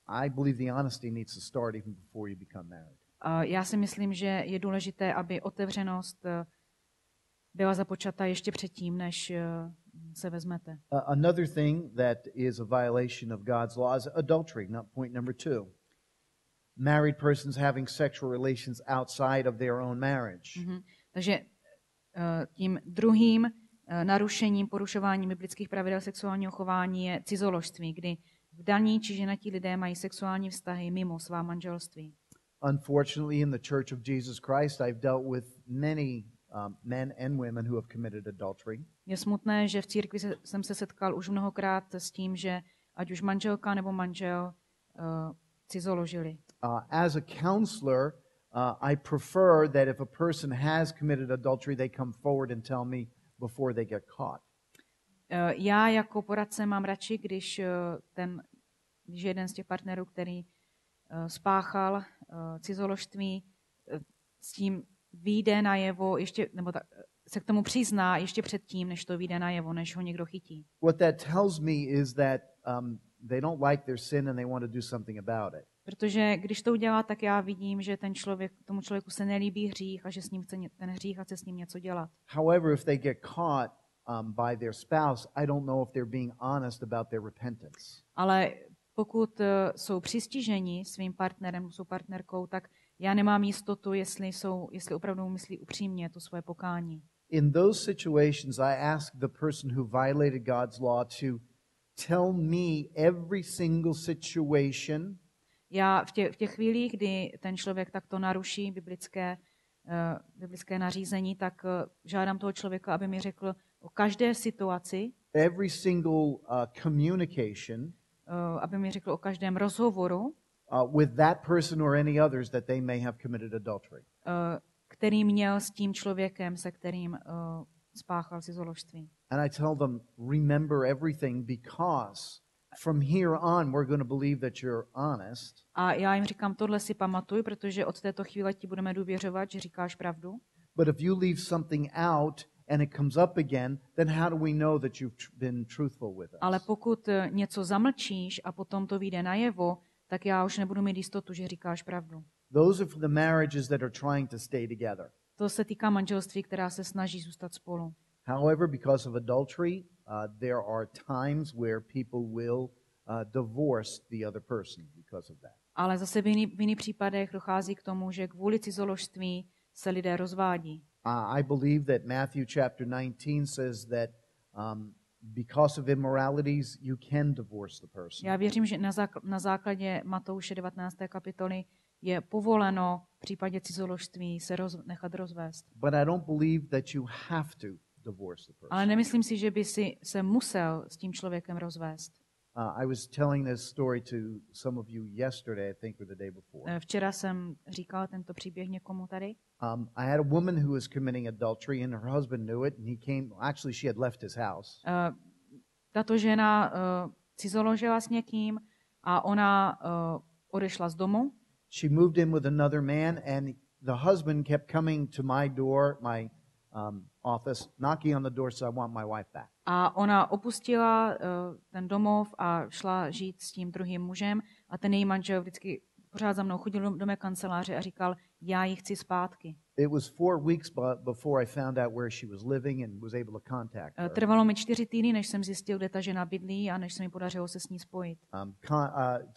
I believe the honesty needs to start even before you become married. Já si myslím, že je důležité, aby otevřenost byla započata ještě předtím, než se vezmete. Another thing that is a violation of God's law is adultery, not point number 2. Married persons having sexual relations outside of their own marriage. Takže tím druhým narušením, porušováním biblických pravidel sexuálního chování je cizoložství, kdy vdaní či ženatí lidé mají sexuální vztahy mimo svá manželství. Unfortunately, in the Church of Jesus Christ, I've dealt with many men and women who have committed adultery. Je smutné, že v církvi jsem se setkal už mnohokrát s tím, že ať už manželka nebo manžel cizoložili. As a counselor, I prefer that if a person has committed adultery, they come forward and tell me before they get caught. Já jako poradce mám radši, když jeden z těch partnerů, který spáchal cizoložství, s tím vyjde najevo, se k tomu přizná ještě předtím, než to vyjde najevo, než ho někdo chytí. What that tells me is that they don't like their sin and they want to do something about it. Protože když to udělá, tak já vidím, že tomu člověku se nelíbí hřích a že s ním chce ten hřích a chce s ním něco dělat. However, if they get caught by their spouse, I don't know if they're being honest about their repentance. Ale pokud jsou přistiženi svým partnerem, svou partnerkou, tak já nemám jistotu, jestli opravdu myslí upřímně to svoje pokání. In those situations, I ask the person who violated God's law to tell me every single situation. Já v těch chvílích, kdy ten člověk takto naruší biblické nařízení, tak žádám toho člověka, aby mi řekl o každé situaci, every single communication, aby mi řekl o každém rozhovoru, with that person or any others that they may have committed adultery. Který měl s tím člověkem, se kterým spáchal cizoložství. And I tell them, remember everything because from here on we're going to believe that you're honest. A já jim říkám, tohle si pamatuj, protože od této chvíle ti budeme důvěřovat, že říkáš pravdu. But if you leave something out and it comes up again, then how do we know that you've been truthful with us? Ale pokud něco zamlčíš a potom to vyjde najevo, tak já už nebudu mít jistotu, že říkáš pravdu. Those are for the marriages that are trying to stay together. To se týká manželství, která se snaží zůstat spolu. However, because of adultery, there are times where people will divorce the other person because of that. Ale zase v jiných případech dochází k tomu, že kvůli cizoložství se lidé rozvádí. I believe that Matthew chapter 19 says that because of immoralities you can divorce the person. Já věřím, že na základě Matouše 19. kapitoly je povoleno v případě cizoložství se nechat rozvést. But I don't believe that you have to divorce the person. Ale nemyslím si, že by si se musel s tím člověkem rozvést. I was telling this story to some of you yesterday, I think, or the day before. Včera jsem říkal tento příběh někomu tady. I had a woman who was committing adultery and her husband knew it and he came, actually she had left his house. Tato žena cizoložila s někým a ona odešla z domu. She moved in with another man and the husband kept coming to my door, my office, knocking on the door, so I want my wife back. A ona opustila ten domov a šla žít s tím druhým mužem a ten její manžel vždycky pořád za mnou chodil do mé kanceláře a říkal, já ji chci zpátky. It was 4 weeks before I found out where she was living and was able to contact her. Trvalo mi 4 týdny, než jsem zjistil, kde ta žena bydlí a než se mi podařilo se s ní spojit.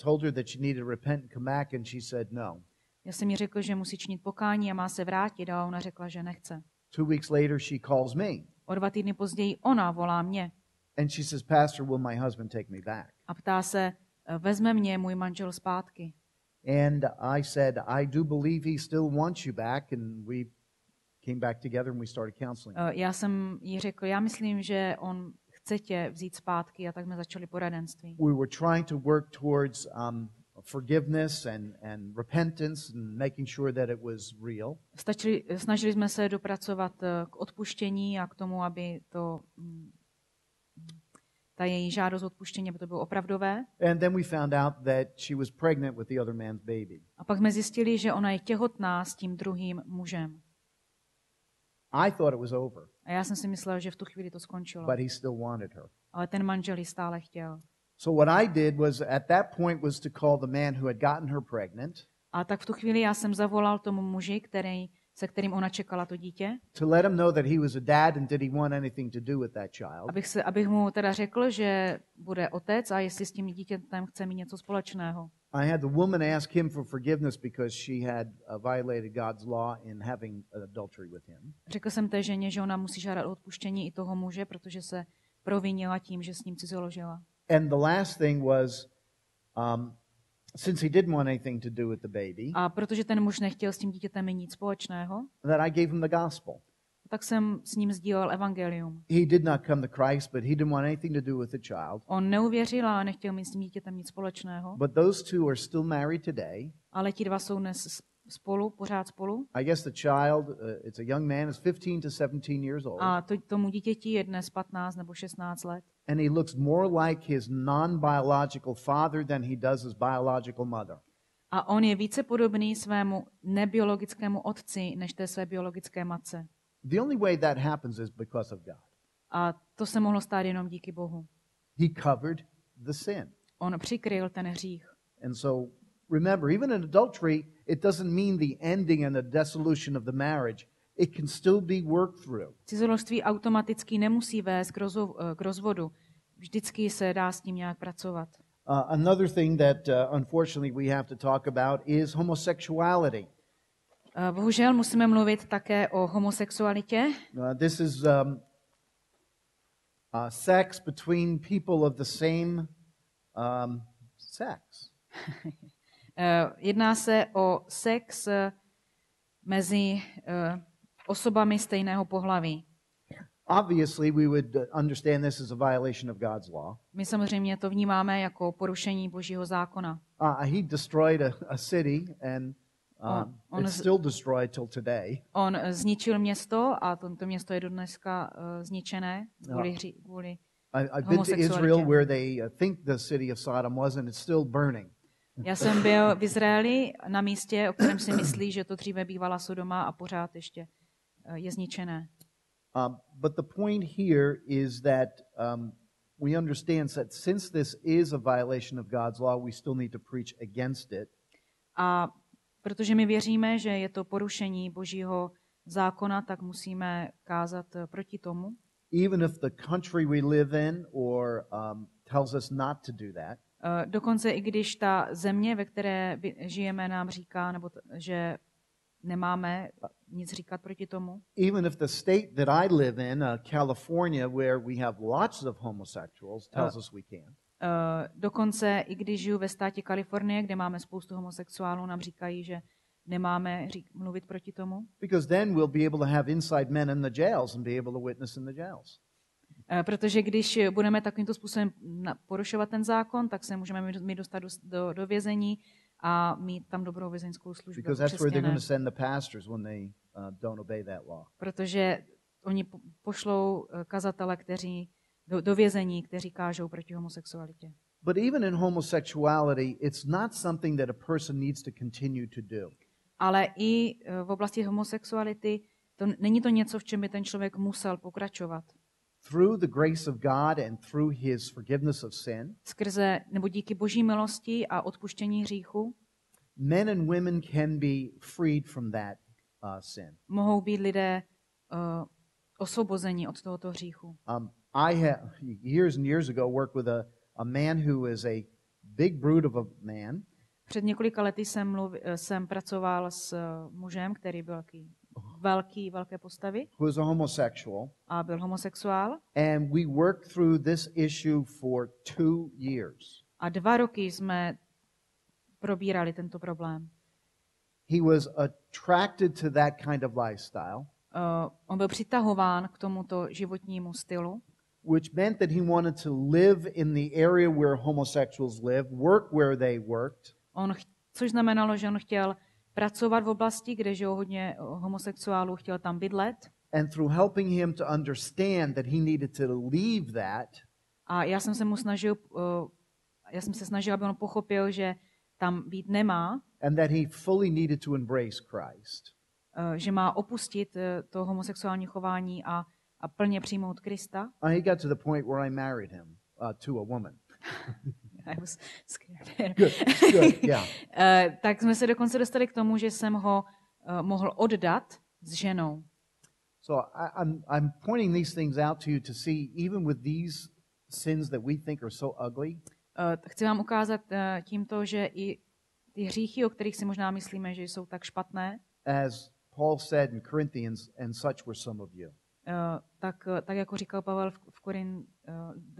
Told her that she needed to repent and come back, and she said no. Já jsem jí řekl, že musí činit pokání a má se vrátit, a ona řekla, že nechce. 2 weeks later, she calls me. O 2 týdny později ona volá mě. And she says, Pastor, will my husband take me back? A ptá se, vezme mě můj manžel zpátky. And I said, I do believe he still wants you back, and we came back together and we started counseling. Já jsem jí řekl, já myslím, že on chce tě vzít zpátky, a tak jsme začali poradenství. We were trying to work towards forgiveness and repentance and making sure that it was real. Snažili jsme se dopracovat k odpuštění a k tomu, aby to ta její žádost odpuštění, aby to bylo opravdové. And then we found out that she was pregnant with the other man's baby. A pak jsme zjistili, že ona je těhotná s tím druhým mužem. I thought it was over. A já jsem si myslel, že v tu chvíli to skončilo. But he still wanted her. Ale ten manžel ji stále chtěl. So what I did was at that point was to call the man who had gotten her pregnant. A tak v tu chvíli já jsem zavolal tomu muži, se kterým ona čekala to dítě. To let him know that he was a dad and did he want anything to do with that child. Abych mu teda řekl, že bude otec a jestli s tím dítětem chce mít něco společného. I had the woman ask him for forgiveness because she had violated God's law in having adultery with him. Řekl jsem té ženě, že ona musí žádat o odpuštění i toho muže, protože se provinila tím, že s ním cizoložila. And the last thing was, since he didn't want anything to do with the baby, a protože ten muž nechtěl s tím dítětem mít nic společného, that I gave him the gospel. Tak jsem s ním sdílel evangelium. He did not come to Christ, but he didn't want anything to do with the child. On neuvěřil a nechtěl mít s tím dítětem nic společného. But those two are still married today. Ale ti dva jsou dnes pořád spolu. I guess the child, it's a young man, is 15 to 17 years old. A tomu dítěti je dnes 15 nebo 16 let. And he looks more like his non-biological father than he does his biological mother. A on je více podobný svému nebiologickému otci, než té své biologické matce. The only way that happens is because of God. A to se mohlo stát jenom díky Bohu. He covered the sin. On přikryl ten hřích. And so remember, even in adultery, it doesn't mean the ending and the dissolution of the marriage. It can still be worked through. Cizoložství automaticky nemusí vést k rozvodu. Vždycky se dá s tím nějak pracovat. Another thing that unfortunately we have to talk about is homosexuality. Bohužel musíme mluvit také o homosexualitě. This is sex between people of the same sex. Jedná se o sex mezi osobami stejného pohlaví. Obviously, we would understand this as a violation of God's law. My samozřejmě to vnímáme jako porušení Božího zákona. He destroyed a city and it's still destroyed till today. On zničil město a to město je do dneska zničené kvůli I've been to Israel where they think the city of Sodom was and it's still burning. Já jsem byl v Izraeli na místě, o kterém si myslí, že to dříve bývala Sodoma a pořád ještě je zničené. But the point here is that we understand that since this is a violation of God's law, we still need to preach against it. A protože my věříme, že je to porušení Božího zákona, tak musíme kázat proti tomu. Even if the country we live in or tells us not to do that. Dokonce i když ta země, ve které žijeme, nám říká, nebo že nemáme nic říkat proti tomu. Even if the state that I live in, California, where we have lots of homosexuals, tells us we can't. Dokonce i když žiju ve státě Kalifornie, kde máme spoustu homosexuálů, nám říkají, že nemáme mluvit proti tomu. Because then we'll be able to have inside men in the jails and be able to witness in the jails. Protože když budeme takovýmto způsobem porušovat ten zákon, tak se můžeme my dostat do vězení a mít tam dobrou vězeňskou službu. Because that's where they're going to send the pastors when they don't obey that law. Protože oni pošlou kazatele, kteří do vězení, kteří kážou proti homosexualitě. But even in homosexuality, it's not something that a person needs to continue to do. Ale i v oblasti homosexuality není to něco, v čem by ten člověk musel pokračovat. Through the grace of God and through his forgiveness of sin, skrze nebo díky Boží milosti a odpuštění hříchu, men and women can be freed from that sin. Mohou být lidé osvobozeni od tohoto hříchu. I have years and years ago worked with a man who is a big brute of a man. Před několika lety jsem pracoval s mužem, který byl velké postavy. Who was a homosexual. A byl homosexuál. And we worked through this issue for 2 years. A 2 roky jsme probírali tento problém. He was attracted to that kind of lifestyle. On byl přitahován k tomuto životnímu stylu. Which meant that he wanted to live in the area where homosexuals live, work where they worked. Což znamenalo, že on chtěl pracovat v oblasti, kde žilo hodně homosexuálů, chtěl tam bydlet. And through helping him to understand that he needed to leave that. A já jsem se snažil, aby on pochopil, že tam být nemá. And that he fully needed to embrace Christ. Že má opustit to homosexuální chování a plně přijmout Krista. He got to the point where I married him to a woman. I was scared. Good, yeah. Tak jsme se dokonce dostali k tomu, že jsem ho mohl oddat s ženou. So I'm pointing these things out to you to see even with these sins that we think are so ugly. Chci vám ukázat tímto, že i ty hříchy, o kterých si možná myslíme, že jsou tak špatné. As Paul said in Corinthians, and such were some of you. Tak jako říkal Pavel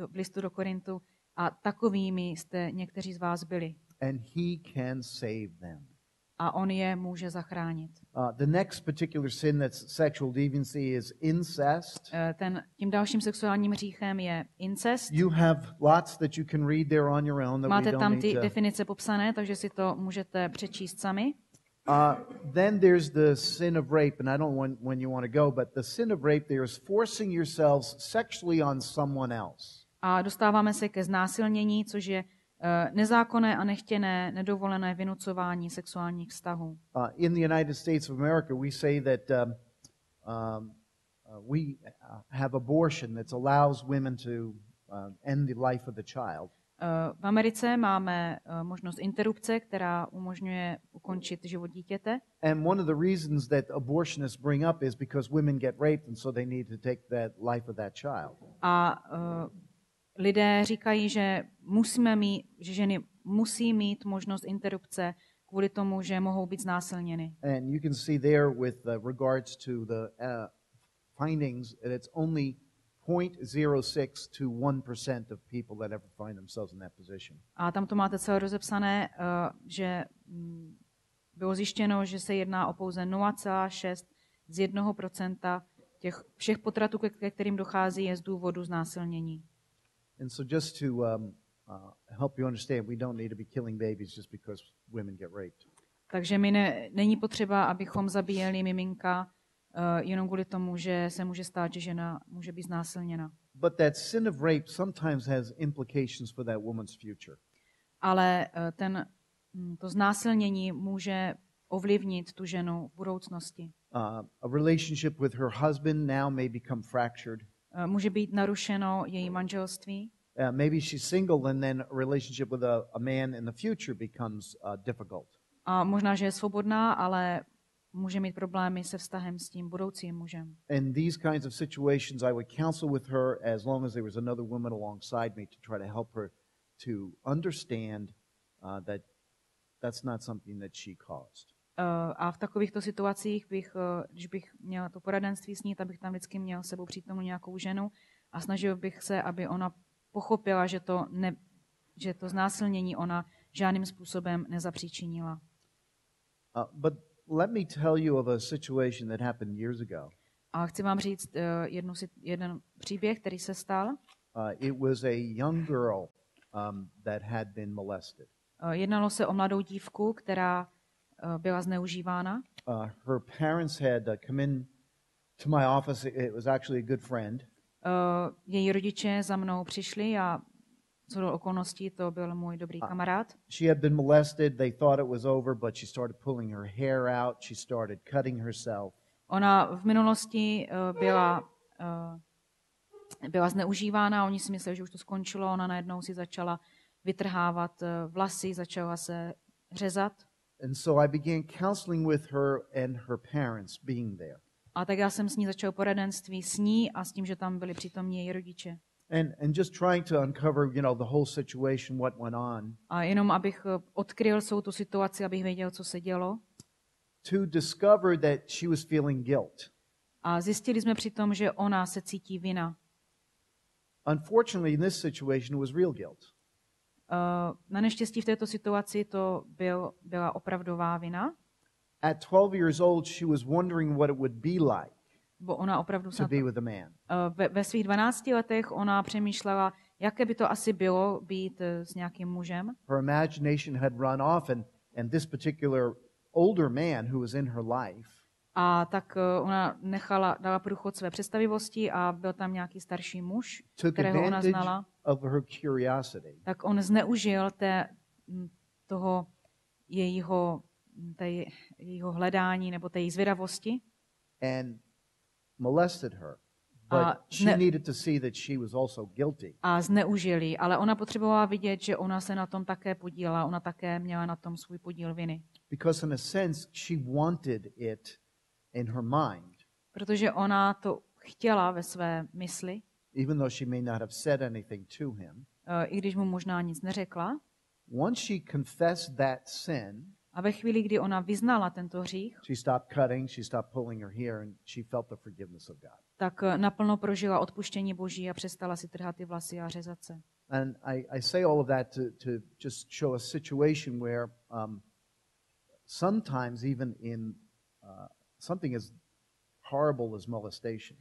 v listu do Korintu, a takovými jste někteří z vás byli. And he can save them. A on je může zachránit. The next particular sin that's sexual deviancy is incest. Tím dalším sexuálním hříchem je incest. You have lots that you can read there on your own. Máte tam ty definice popsané, takže si to můžete přečíst sami. Then there's the sin of rape, and I don't want when you want to go, but the sin of rape there is forcing yourselves sexually on someone else. A dostáváme se ke znásilnění, což je nezákonné a nechtěné, nedovolené vynucování sexuálních vztahů. In the United States of America, we say that we have abortion that allows women to end the life of the child. V Americe máme možnost interrupce, která umožňuje ukončit život dítěte. And one of the reasons that abortionists bring up is because women get raped and so they need to take that life of that child. A lidé říkají, že ženy musí mít možnost interrupce kvůli tomu, že mohou být znásilněny. And you can see there with regards to the findings that it's only 0.06 to 1% of people that ever find themselves in that position. A tam to máte celé rozepsané, že bylo zjištěno, že se jedná o pouze 0,6 z 1% těch všech potratů, ke kterým dochází, je z důvodu znásilnění. And so just to help you understand, we don't need to be killing babies just because women get raped. Takže není potřeba, abychom zabíjeli miminka jenom kvůli tomu, že se může stát, že žena může být znásilněna. But that sin of rape sometimes has implications for that woman's future. Ale to znásilnění může ovlivnit tu ženu v budoucnosti. A relationship with her husband now may become fractured. Může být narušeno její manželství. Maybe she's single and then a relationship with a man in the future becomes difficult. A možná, že je svobodná, ale může mít problémy se vztahem s tím budoucím mužem. In these kinds of situations, I would counsel with her as long as there was another woman alongside me to try to help her to understand that that's not something that she caused. A v takovýchto situacích když bych měl to poradenství s ní, tak bych tam vždycky měl sebou přítomnou nějakou ženu a snažil bych se, aby ona pochopila, že to znásilnění ona žádným způsobem nezapříčinila. But let me tell you of a situation that happened years ago. A chci vám říct jeden příběh, který se stal. It was a young girl that had been molested. Jednalo se o mladou dívku, která byla zneužívána. Her parents had come in to my office. It was actually a good friend. Její rodiče za mnou přišli a co do okolností to byl můj dobrý kamarád. She had been molested. They thought it was over, but she started pulling her hair out. She started cutting herself. Ona v minulosti byla zneužívána, oni si mysleli, že už to skončilo, ona najednou si začala vytrhávat vlasy, začala se řezat. And so I began counseling with her and her parents being there. A tak já jsem s ní začal poradenství s ní a s tím, že tam byli přítomní její rodiče. And just trying to uncover, the whole situation, what went on. A jenom abych odkryl celou tu situaci, abych věděl, co se dělo. To discover that she was feeling guilt. A zjistili jsme přitom, že ona se cítí vina. Unfortunately, in this situation, it was real guilt. Na neštěstí v této situaci to byla opravdová vina. At 12 years old, she was wondering what it would be like Bo ona opravdu to be with a man. Ve svých 12 letech ona přemýšlela, jaké by to asi bylo být s nějakým mužem. Her imagination had run off, and this particular older man who was in her life. A tak ona dala průchod své představivosti a byl tam nějaký starší muž, kterého ona znala. Of her curiosity. Tak on zneužil jejího hledání nebo té její zvědavosti. And molested her. But she needed to see that she was also guilty. A zneužil ji, ale ona potřebovala vidět, že ona se na tom také podílela, ona také měla na tom svůj podíl viny. Because in a sense she wanted it in her mind. Protože ona to chtěla ve své mysli. Even though she may not have said anything to him. I když mu možná nic neřekla. Once she confessed that sin, a ve chvíli, kdy ona vyznala tento hřích, she stopped cutting, she stopped pulling her hair, and she felt the forgiveness of God. Tak naplno prožila odpuštění Boží a přestala si trhat ty vlasy a řezat se. And I say all of that to just show a situation where sometimes even in something as horrible as molestation.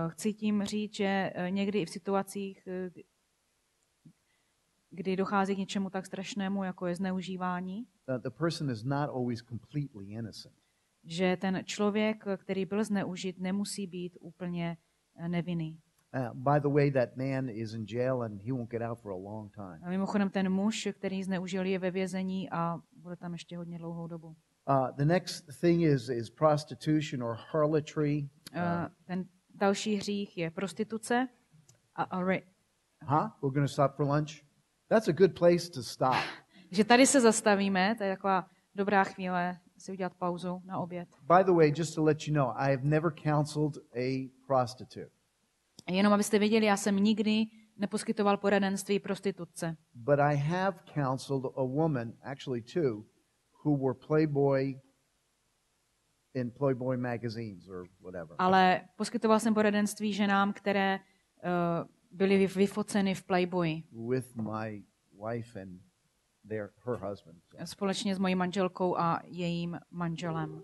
Chci tím říct, že někdy i v situacích, kdy dochází k něčemu tak strašnému, jako je zneužívání, the person is not always completely innocent. Že ten člověk, který byl zneužit, nemusí být úplně nevinný. By the way, that man is in jail and he won't get out for a long time. A mimochodem ten muž, který zneužil, je ve vězení a bude tam ještě hodně dlouhou dobu. The next thing is prostitution or harlotry. Ten další hřích je prostituce. We're going to stop for lunch. That's a good place to stop. Že tady se zastavíme, to je taková dobrá chvíle si udělat pauzu na oběd. By the way, just to let you know, I have never counseled a prostitute. Jenom abyste věděli, já jsem nikdy neposkytoval poradenství prostitutce. But I have counseled a woman, actually two, who were Playboy in Playboy magazines or whatever. Ale poskytoval jsem poradenství ženám, které byly vyfoceny v Playboyi. With my wife and her husband. Společně s mojí manželkou a jejím manželem.